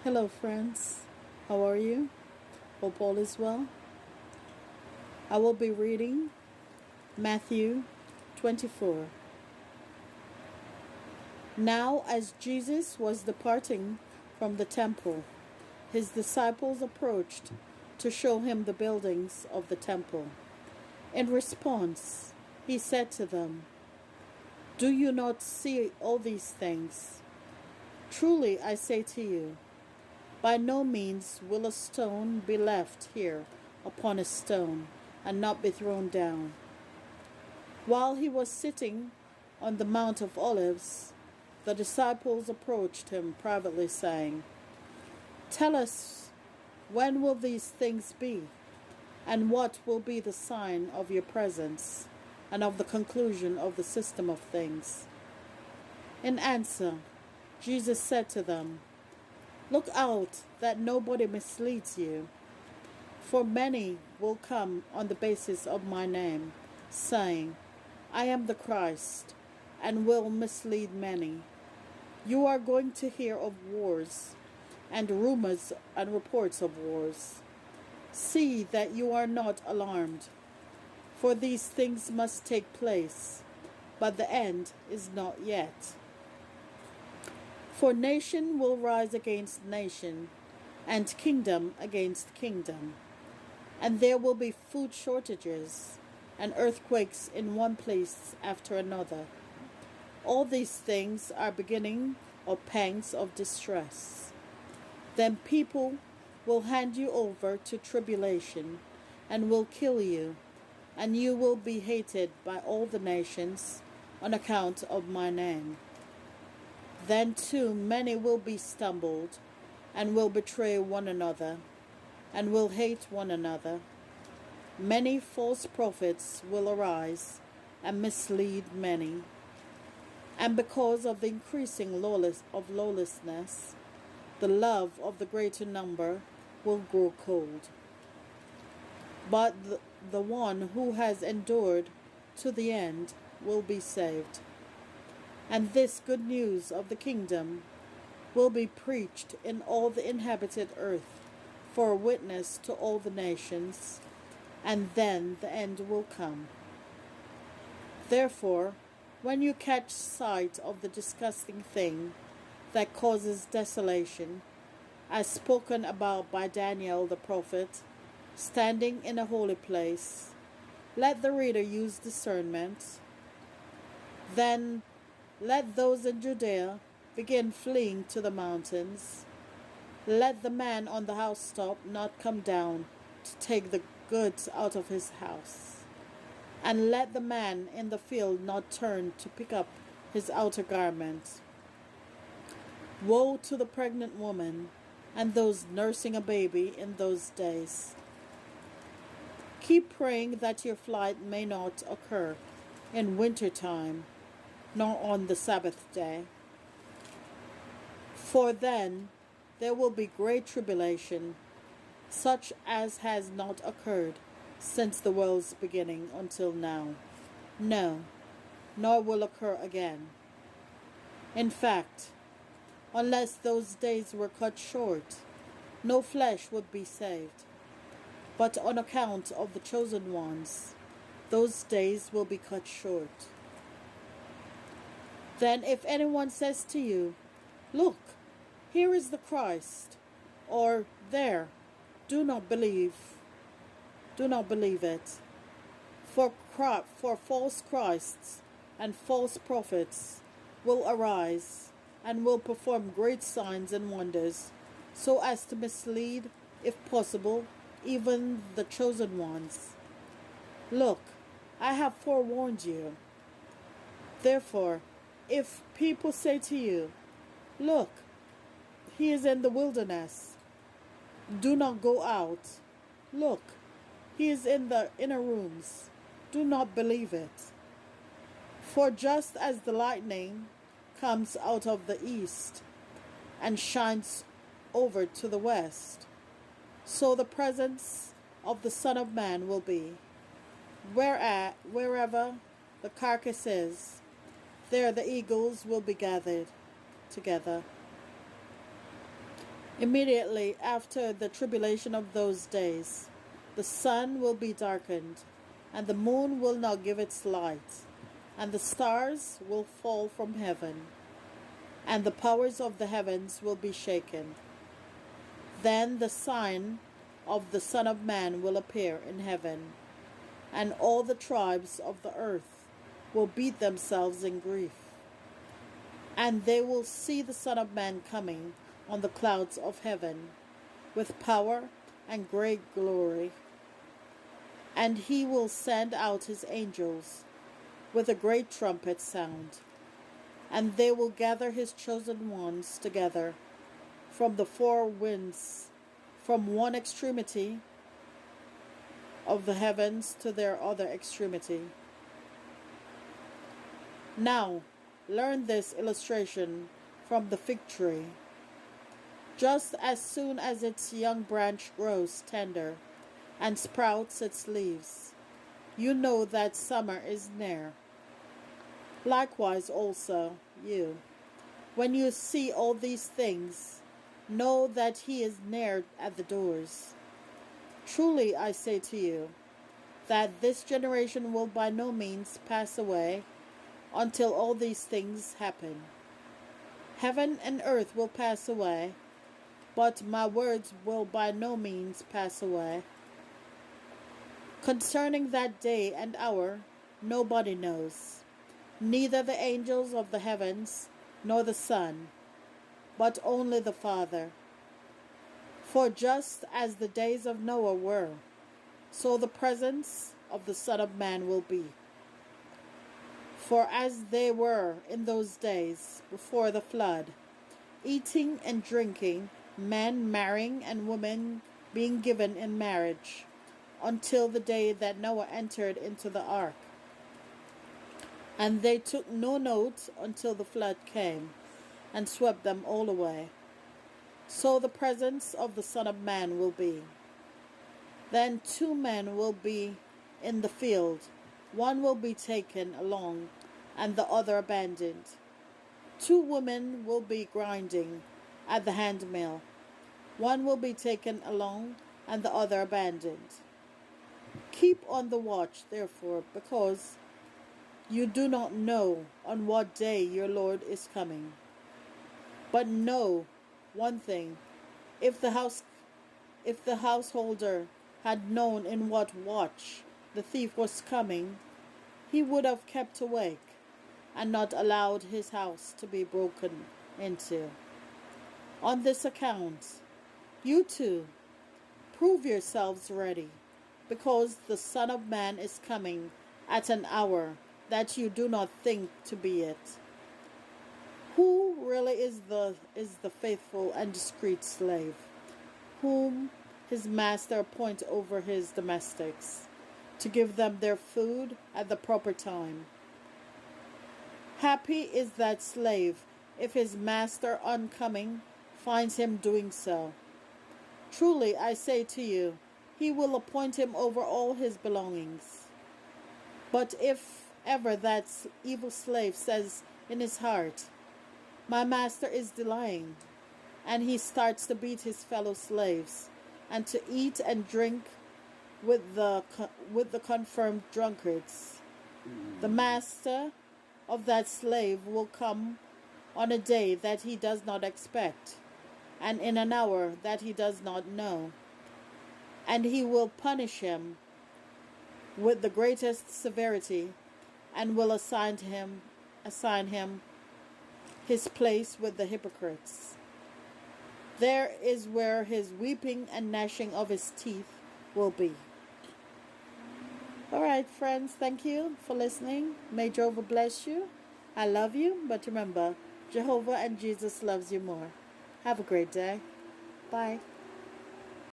Hello, friends. How are you? Hope all is well. I will be reading Matthew 24. Now, as Jesus was departing from the temple, his disciples approached to show him the buildings of the temple. In response, he said to them, "Do you not see all these things? Truly, I say to you, by no means will a stone be left here upon a stone and not be thrown down." While he was sitting on the Mount of Olives, the disciples approached him privately, saying, "Tell us, when will these things be? And what will be the sign of your presence and of the conclusion of the system of things?" In answer, Jesus said to them, "Look out that nobody misleads you. For many will come on the basis of my name, saying, 'I am the Christ,' and will mislead many. You are going to hear of wars and rumors and reports of wars. See that you are not alarmed, for these things must take place, but the end is not yet. For nation will rise against nation, and kingdom against kingdom. And there will be food shortages, and earthquakes in one place after another. All these things are beginning of pangs of distress. Then people will hand you over to tribulation, and will kill you, and you will be hated by all the nations on account of my name. Then too many will be stumbled, and will betray one another, and will hate one another. Many false prophets will arise and mislead many. And because of the increasing lawlessness, the love of the greater number will grow cold. But the one who has endured to the end will be saved. And this good news of the kingdom will be preached in all the inhabited earth for a witness to all the nations, and then the end will come. Therefore, when you catch sight of the disgusting thing that causes desolation, as spoken about by Daniel the prophet, standing in a holy place, let the reader use discernment. Then let those in Judea begin fleeing to the mountains. Let the man on the housetop not come down to take the goods out of his house. And let the man in the field not turn to pick up his outer garment. Woe to the pregnant woman and those nursing a baby in those days. Keep praying that your flight may not occur in winter time, nor on the Sabbath day. For then there will be great tribulation, such as has not occurred since the world's beginning until now. No, nor will occur again. In fact, unless those days were cut short, no flesh would be saved. But on account of the chosen ones, those days will be cut short. Then if anyone says to you, 'Look, here is the Christ,' or 'There,' do not believe it. For false Christs and false prophets will arise and will perform great signs and wonders, so as to mislead, if possible, even the chosen ones. Look, I have forewarned you. Therefore, if people say to you, 'Look, he is in the wilderness,' do not go out. 'Look, he is in the inner rooms,' do not believe it. For just as the lightning comes out of the east and shines over to the west, so the presence of the Son of Man will be. Wherever the carcass is, there the eagles will be gathered together. Immediately after the tribulation of those days, the sun will be darkened, and the moon will not give its light, and the stars will fall from heaven, and the powers of the heavens will be shaken. Then the sign of the Son of Man will appear in heaven, and all the tribes of the earth will beat themselves in grief. And they will see the Son of Man coming on the clouds of heaven with power and great glory. And he will send out his angels with a great trumpet sound, and they will gather his chosen ones together from the four winds, from one extremity of the heavens to their other extremity. Now, learn this illustration from the fig tree. Just as soon as its young branch grows tender and sprouts its leaves, you know that summer is near. Likewise also you, when you see all these things, know that he is near at the doors. Truly I say to you, that this generation will by no means pass away until all these things happen. Heaven and earth will pass away, but my words will by no means pass away. Concerning that day and hour, nobody knows, neither the angels of the heavens, nor the Son, but only the Father. For just as the days of Noah were, so the presence of the Son of Man will be. For as they were in those days before the flood, eating and drinking, men marrying and women being given in marriage, until the day that Noah entered into the ark. And they took no note until the flood came and swept them all away. So the presence of the Son of Man will be. Then 2 men will be in the field, one will be taken along, and the other abandoned. 2 women will be grinding at the handmill, one will be taken along, and the other abandoned. Keep on the watch, therefore, because you do not know on what day your Lord is coming. But know one thing, if the householder had known in what watch the thief was coming, he would have kept awake and not allowed his house to be broken into. On this account, you too, prove yourselves ready, because the Son of Man is coming at an hour that you do not think to be it. Who really is the faithful and discreet slave, whom his master appoints over his domestics, to give them their food at the proper time? Happy is that slave if his master on coming finds him doing so. Truly I say to you, he will appoint him over all his belongings. But if ever that evil slave says in his heart, my master is delaying, and he starts to beat his fellow slaves, and to eat and drink with the confirmed drunkards, the master of that slave will come on a day that he does not expect, and in an hour that he does not know, and he will punish him with the greatest severity, and will assign him his place with the hypocrites. There is where his weeping and gnashing of his teeth will be. All right, friends, thank you for listening. May Jehovah bless you. I love you, but remember, Jehovah and Jesus loves you more. Have a great day. Bye.